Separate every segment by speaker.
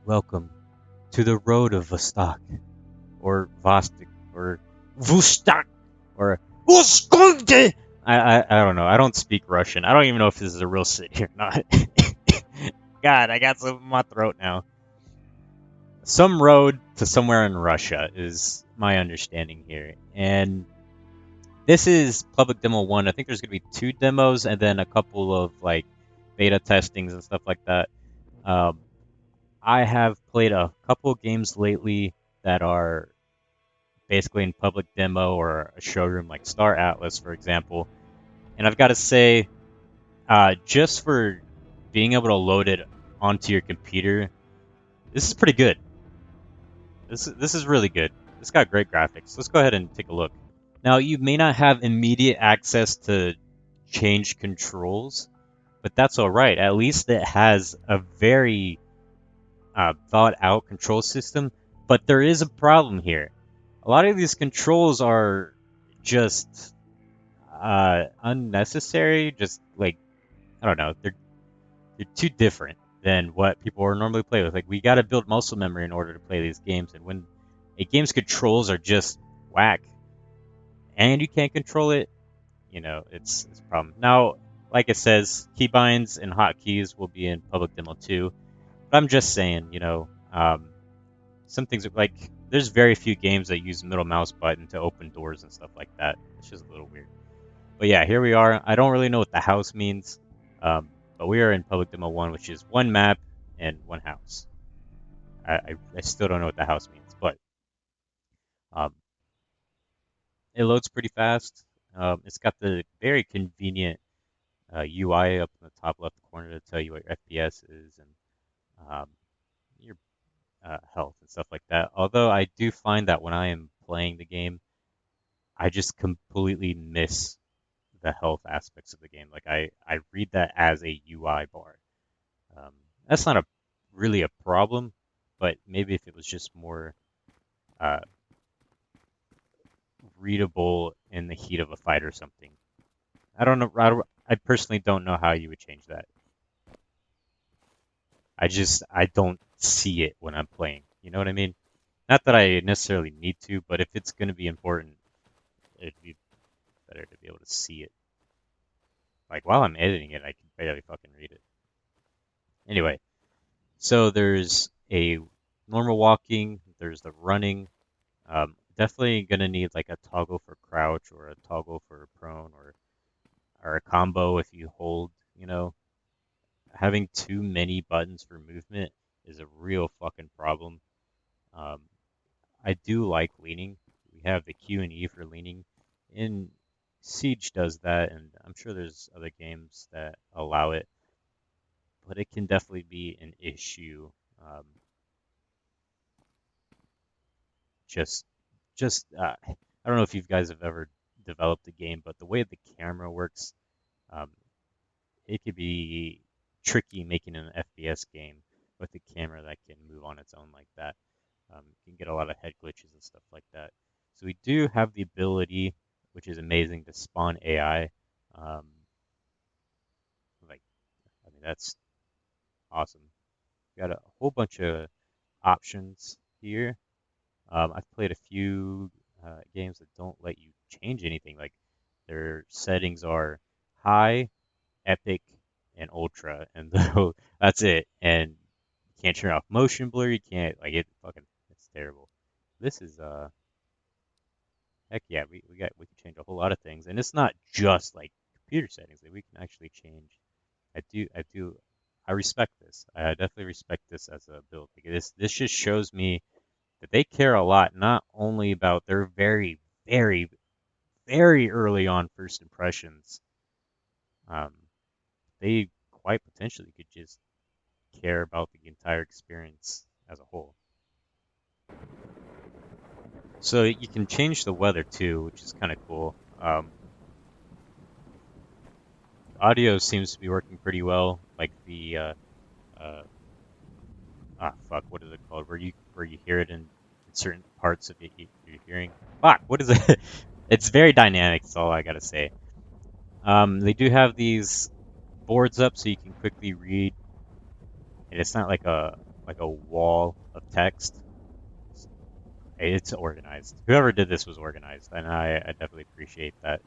Speaker 1: Welcome to the road of Vostok, or Vostok, or Vostok, or Vostok. I don't know. I don't speak Russian. I don't even know if this is a real city or not. God, I got something in my throat now. Some road to somewhere in Russia is my understanding here, and this is public demo one. I think there's gonna be two demos and then a couple of like beta testings and stuff like that. Um, I have played a couple of games lately that are basically in public demo or a showroom, like Star Atlas, for example. And I've got to say, just for being able to load it onto your computer, this is pretty good. This is really good. It's got great graphics. Let's go ahead and take a look. Now, you may not have immediate access to change controls, but that's all right. At least it has a very thought out control system. But there is a problem here. A lot of these controls are just unnecessary. Just like, I don't know, they're too different than what people are normally play with. Like, we got to build muscle memory in order to play these games, and when a game's controls are just whack and you can't control it, it's a problem. Now, like it says, keybinds and hotkeys will be in public demo too. But I'm just saying, some things like there's very few games that use middle mouse button to open doors and stuff like that. It's just a little weird. But yeah, here we are. I don't really know what the house means, but we are in public demo one, which is one map and one house. I still don't know what the house means, but um, it loads pretty fast. It's got the very convenient UI up in the top left corner to tell you what your FPS is and your health and stuff like that. Although I do find that when I am playing the game, I just completely miss the health aspects of the game. Like I read that as a UI bar. Um, that's not a really a problem, but maybe if it was just more uh, readable in the heat of a fight or something. I don't know. I personally don't know how you would change that. I don't see it when I'm playing. You know what I mean? Not that I necessarily need to, but if it's going to be important, it'd be better to be able to see it. Like while I'm editing it, I can barely fucking read it. Anyway, so there's a normal walking, there's the running. Definitely gonna need like a toggle for crouch or a toggle for prone or a combo if you hold. Having too many buttons for movement is a real fucking problem. Um, I do like leaning. We have the Q and E for leaning. And Siege does that, and I'm sure there's other games that allow it, but it can definitely be an issue. Um, just, I don't know if you guys have ever developed a game, but the way the camera works, um, it could be tricky making an FPS game with a camera that can move on its own like that. You can get a lot of head glitches and stuff like that. So we do have the ability, which is amazing, to spawn AI. Um, like, I mean, that's awesome. Got a whole bunch of options here. I've played a few games that don't let you change anything. Like their settings are high, epic, and ultra, and that's it. And you can't turn off motion blur. You can't like it. Fucking, it's terrible. This is heck yeah. We can change a whole lot of things, and it's not just like computer settings. Like, we can actually change. I respect this. I definitely respect this as a build. Like this just shows me that they care a lot, not only about their very, very, very early on first impressions. Um, they quite potentially could just care about the entire experience as a whole. So you can change the weather too, which is kind of cool. Audio seems to be working pretty well. Like the uh, fuck, what is it called? Where you hear it in certain parts of it, you're hearing. Fuck, what is it? It's very dynamic. That's all I gotta say. They do have these boards up so you can quickly read, and it's not like a wall of text. It's organized. Whoever did this was organized, and I definitely appreciate that.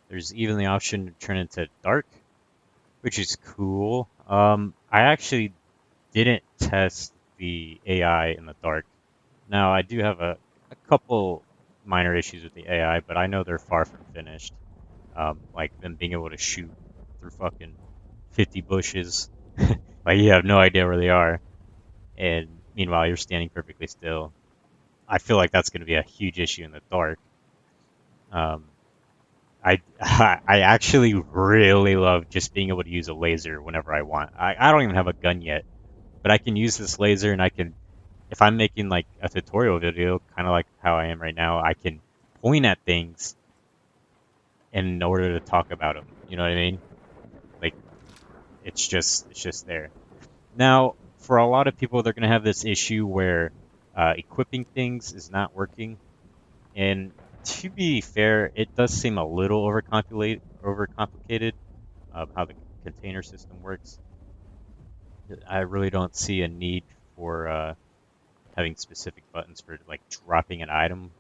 Speaker 1: There's even the option to turn into dark, which is cool. I actually didn't test the AI in the dark. Now, I do have a couple minor issues with the AI, but I know they're far from finished. Like them being able to shoot through fucking 50 bushes. Like you have no idea where they are. And meanwhile, you're standing perfectly still. I feel like that's going to be a huge issue in the dark. Um, I actually really love just being able to use a laser whenever I want. I don't even have a gun yet, but I can use this laser and I can, if I'm making like a tutorial video, kind of like how I am right now, I can point at things in order to talk about them. You know what I mean? Like it's just there. Now, for a lot of people, they're going to have this issue where equipping things is not working. And to be fair, it does seem a little overcomplicated how the container system works. I really don't see a need for having specific buttons for like dropping an item.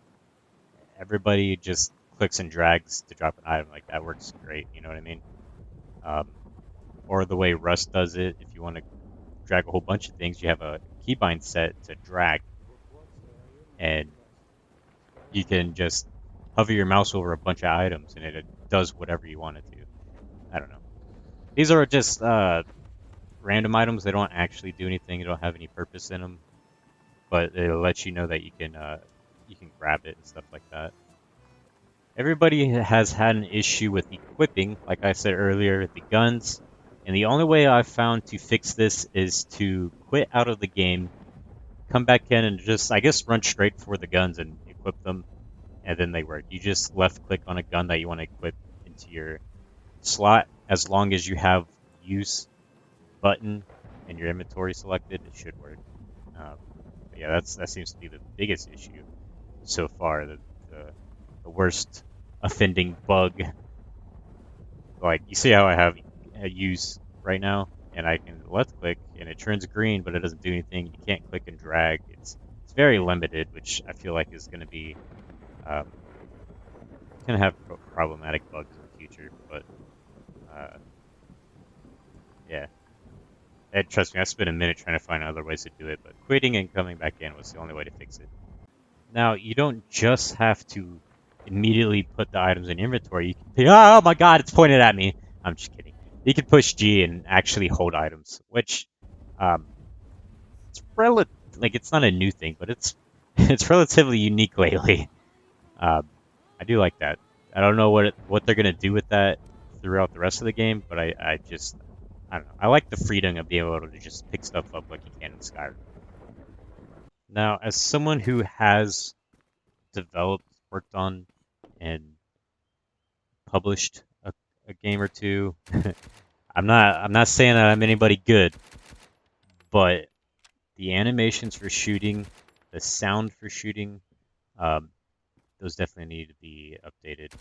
Speaker 1: Everybody just clicks and drags to drop an item. Like that works great. You know what I mean? Um, or the way Rust does it, if you want to drag a whole bunch of things, you have a keybind set to drag, and you can just hover your mouse over a bunch of items, and it does whatever you want it to. I don't know. These are just random items. They don't actually do anything. They don't have any purpose in them, but it'll let you know that you can grab it and stuff like that. Everybody has had an issue with equipping, like I said earlier, the guns. And the only way I've found to fix this is to quit out of the game, come back in, and just, I guess, run straight for the guns and equip them, and then they work. You just left click on a gun that you want to equip into your slot. As long as you have use button and your inventory selected, it should work. Um, but yeah, that seems to be the biggest issue so far. The, the worst offending bug. Like you see how I have a use right now, and I can left click and it turns green, but it doesn't do anything. You can't click and drag. It's very limited, which I feel like is going to be um, going to have problematic bugs in the future. But uh, yeah, and trust me, I spent a minute trying to find other ways to do it, but quitting and coming back in was the only way to fix it. Now you don't just have to immediately put the items in inventory. You can, oh my god, it's pointed at me. I'm just kidding. You can push G and actually hold items, which um, it's like it's not a new thing, but it's it's relatively unique lately. Um, I do like that. I don't know what they're gonna do with that throughout the rest of the game, but I don't know. I like the freedom of being able to just pick stuff up like you can in Skyrim. Now, as someone who has developed, worked on, and published a game or two, I'm not saying that I'm anybody good, but the animations for shooting, the sound for shooting, um, those definitely need to be updated.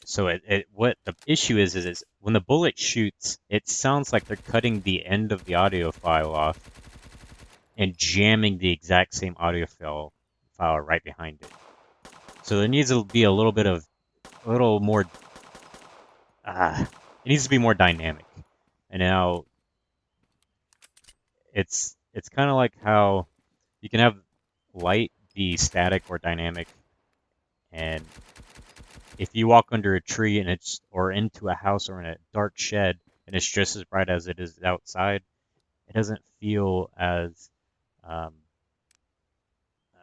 Speaker 1: So what the issue is when the bullet shoots, it sounds like they're cutting the end of the audio file off and jamming the exact same file right behind it. So there needs to be a little more, it needs to be more dynamic. And now it's kind of like how you can have light be static or dynamic, and if you walk under a tree and it's or into a house or in a dark shed and it's just as bright as it is outside, it doesn't feel as um,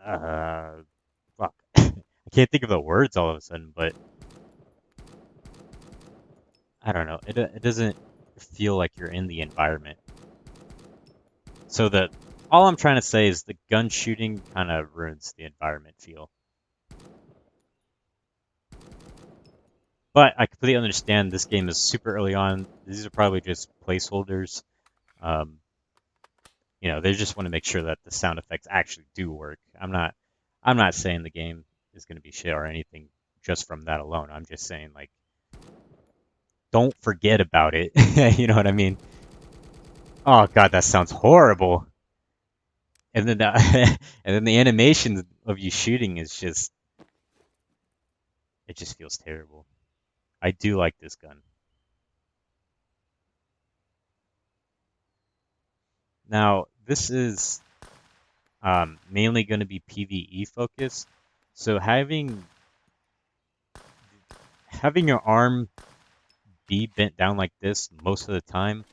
Speaker 1: uh, fuck. I can't think of the words all of a sudden, but I don't know. It doesn't feel like you're in the environment. So the all I'm trying to say is the gun shooting kind of ruins the environment feel. But I completely understand this game is super early on. These are probably just placeholders. Um, they just want to make sure that the sound effects actually do work. I'm not saying the game is going to be shit or anything just from that alone. I'm just saying like don't forget about it. You know what I mean? Oh god, that sounds horrible. And then the and then the animation of you shooting is just it just feels terrible. I do like this gun. Now, this is mainly going to be PvE focused. So having your arm be bent down like this most of the time,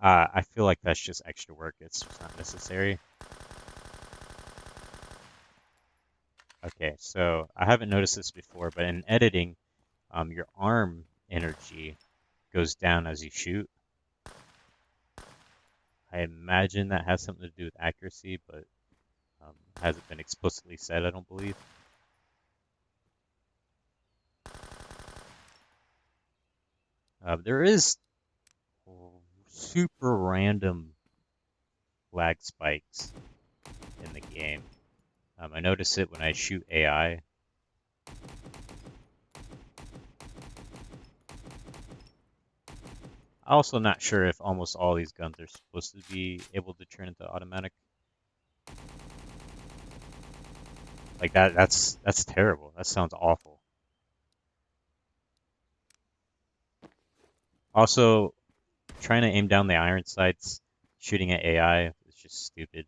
Speaker 1: I feel like that's just extra work. It's just not necessary. Okay, so I haven't noticed this before, but in editing, your arm energy goes down as you shoot. I imagine that has something to do with accuracy, but hasn't been explicitly said, I don't believe. There is super random lag spikes in the game. I notice it when I shoot AI. I'm also not sure if almost all these guns are supposed to be able to turn into automatic. Like that's terrible. That sounds awful. Also, trying to aim down the iron sights, shooting at AI is just stupid.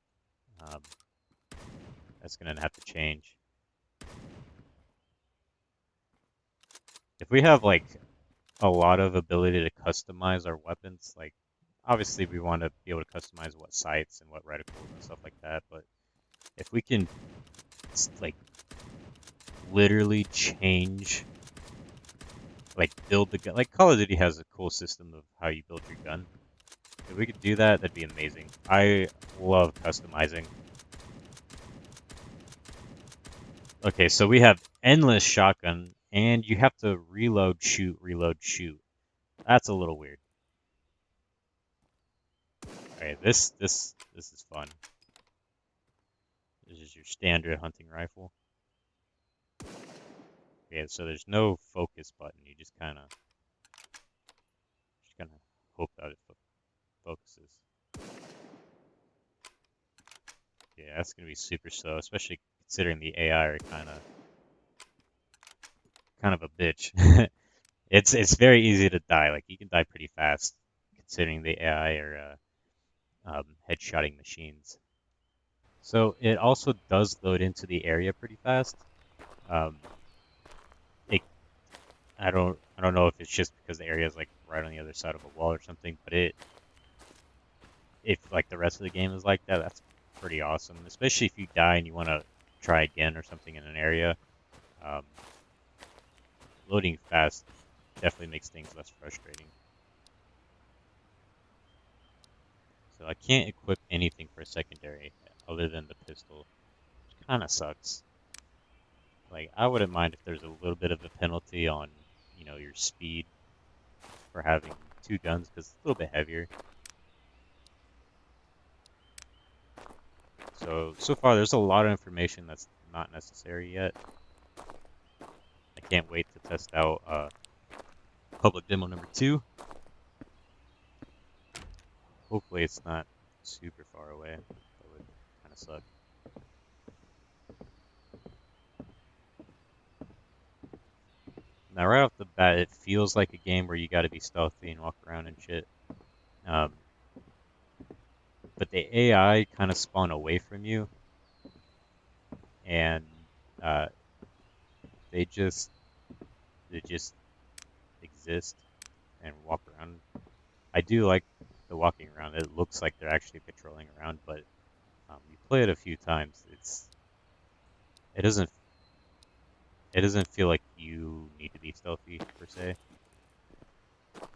Speaker 1: Um, that's gonna have to change. If we have like a lot of ability to customize our weapons, like obviously we want to be able to customize what sights and what reticles and stuff like that, but if we can like literally change, like build the gun, like Call of Duty has a cool system of how you build your gun. If we could do that, that'd be amazing. I love customizing. Okay, so we have endless shotgun, and you have to reload, shoot, reload, shoot. That's a little weird. Okay, this is fun. This is your standard hunting rifle. Okay, so there's no focus button. You just kind of hope that it focuses. Yeah, that's gonna be super slow, especially considering the AI are kind of a bitch. It's very easy to die. Like you can die pretty fast, considering the AI are headshotting machines. So it also does load into the area pretty fast. Um, it I don't know if it's just because the area is like right on the other side of a wall or something, but if like the rest of the game is like that, that's pretty awesome. Especially if you die and you want to try again or something in an area. Um, Loading fast definitely makes things less frustrating. So I can't equip anything for a secondary other than the pistol, which kind of sucks. Like I wouldn't mind if there's a little bit of a penalty on, your speed for having two guns because it's a little bit heavier. So far there's a lot of information that's not necessary yet. I can't wait to test out public demo number 2. Hopefully it's not super far away. That would kind of suck. Now right off the bat, it feels like a game where you got to be stealthy and walk around and shit. Um, but the AI kind of spawn away from you, and uh, they just they just exist and walk around. I do like the walking around. It looks like they're actually patrolling around, but you play it a few times. It doesn't it doesn't feel like you need to be stealthy per se.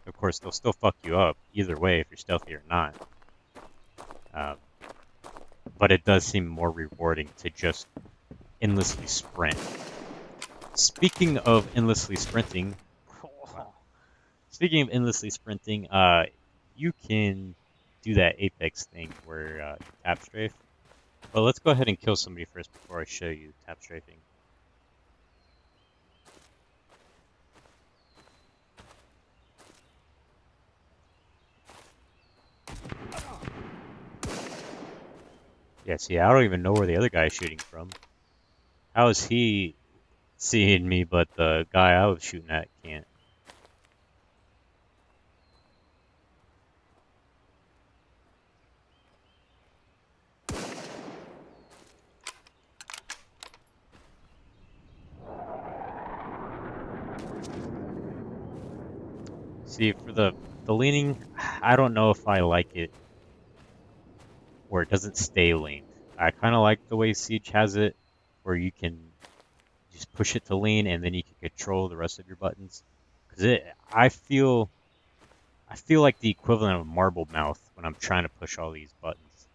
Speaker 1: Of course, they'll still fuck you up either way if you're stealthy or not. Um, but it does seem more rewarding to just endlessly sprint. Speaking of endlessly sprinting, speaking of endlessly sprinting, you can do that Apex thing where you tap strafe. But let's go ahead and kill somebody first before I show you tap strafing. Yeah, see, I don't even know where the other guy is shooting from. How is he seeing me, but the guy I was shooting at can't? See, for the leaning, I don't know if I like it where it doesn't stay leaned. I kind of like the way Siege has it, where you can just push it to lean and then you can control the rest of your buttons. Because I feel like the equivalent of a marble mouth when I'm trying to push all these buttons.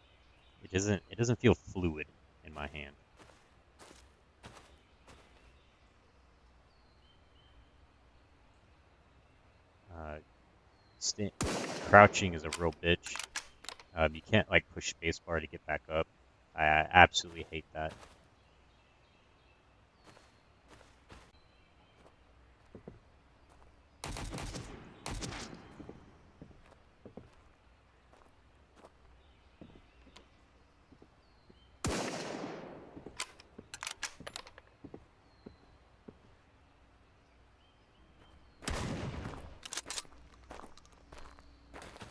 Speaker 1: It doesn't feel fluid in my hand. Uh, sta Crouching is a real bitch. You can't like push spacebar to get back up. I absolutely hate that.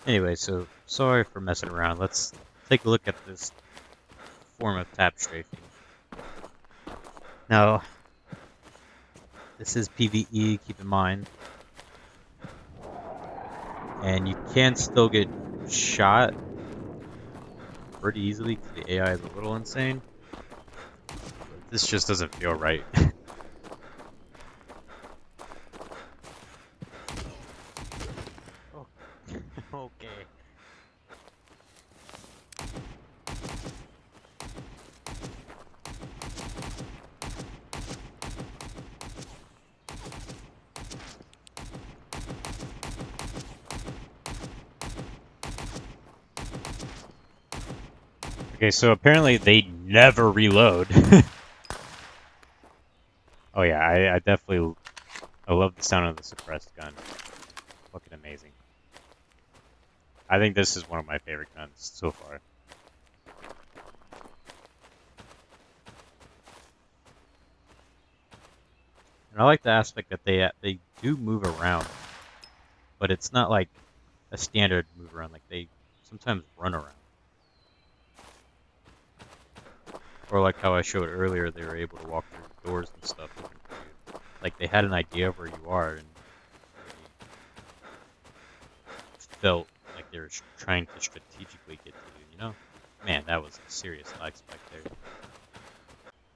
Speaker 1: Anyway, so sorry for messing around. Let's take a look at this form of tap strafing. Now, this is PvE, keep in mind, and you can still get shot pretty easily because the AI is a little insane. But this just doesn't feel right. Oh, okay. Okay, so apparently they never reload. Oh yeah, I definitely I love the sound of the suppressed gun. Fucking amazing. I think this is one of my favorite guns so far. And I like the aspect that they do move around, but it's not like a standard move around. Like they sometimes run around, or like how I showed earlier, they were able to walk through doors and stuff looking for you. Like they had an idea of where you are, and they felt like they were trying to strategically get to you. You know, man, that was a serious lag spike there.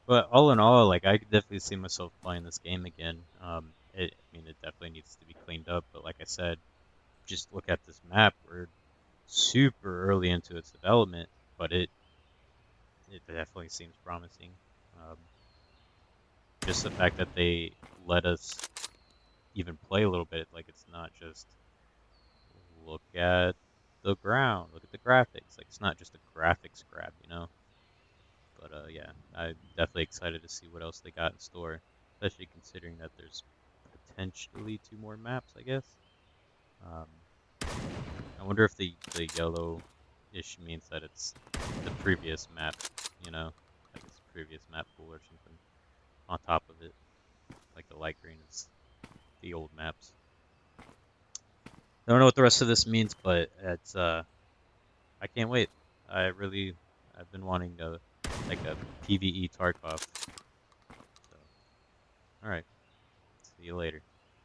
Speaker 1: But all in all, like I could definitely see myself playing this game again. I mean, it definitely needs to be cleaned up. But like I said, just look at this map. We're super early into its development, but it definitely seems promising. Um, just the fact that they let us even play a little bit, like it's not just look at the ground, look at the graphics. Like it's not just a graphics grab, you know. But yeah, I'm definitely excited to see what else they got in store, especially considering that there's potentially two more maps, I guess. Um, I wonder if the yellow-ish means that it's the previous map, you know, like it's the previous map pool or something on top of it. Like the light green is the old maps. I don't know what the rest of this means, but it's I can't wait. I really I've been wanting like a PvE Tarkov. So all right, see you later.